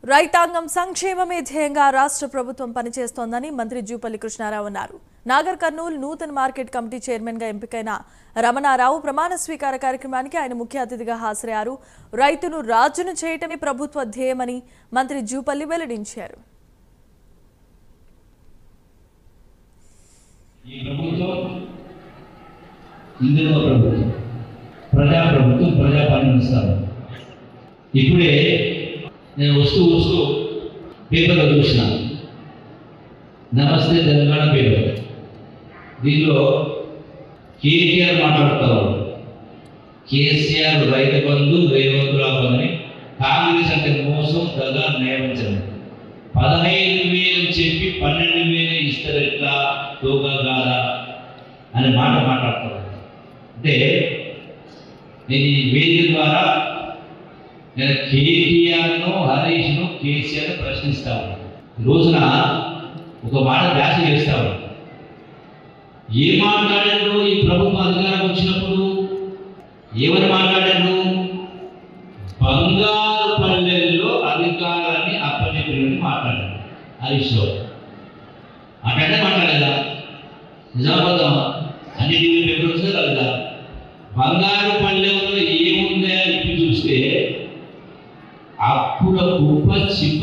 రైతాంగం సంక్షేమమే ధ్యేయంగా రాష్ట్ర ప్రభుత్వం పనిచేస్తోందని మంత్రి జూపల్లి కృష్ణారావు అన్నారు. నాగర్ కర్నూల్ నూతన మార్కెట్ కమిటీ చైర్మన్ గా ఎంపికైన రమణారావు ప్రమాణ స్వీకార కార్యక్రమానికి ఆయన ముఖ్య అతిథిగా హాజరయ్యారు. రైతును రాజును చేయటమే ప్రభుత్వ ధ్యేయమని మంత్రి జూపల్లి వెల్లడించారు. ఇప్పుడే నేను వస్తూ పేపర్లో చూసిన నమస్తే తెలంగాణ పేపర్. దీనిలో కేటీఆర్ మాట్లాడుతారు. కేసీఆర్ రైతు బంధు రేవంత్ రావు అని కాంగ్రెస్ అంటే మోసం దగా నయమించండి 15,000 చెప్పి 12,000 ఇస్తారు ఎట్లా దోగా కాదా అనే మాట మాట్లాడతారు. అంటే నేను ఈ వేదిక ద్వారా నేను కేటీఆర్ను హరీష్ను కేసీఆర్ను ప్రశ్నిస్తాను. రోజున ఒక మాట ధ్యాస చేస్తాను. ఏం మాట్లాడారు ఈ ప్రభుత్వం అధికారం వచ్చినప్పుడు? ఏమని మాట్లాడారు? బంగారు పల్లెల్లో అధికారాన్ని అప్పచెప్పినట్టు మాట్లాడారు హరీష్ రావు. అట్లనే మాట్లాడేదా? నిజామాబాద్ అన్ని టీవీ పేపర్ వచ్చినా కదా. బంగారు పల్లెల్లో ఏముందా ఇప్పి చూస్తే అప్పుల కుప్ప చిప్ప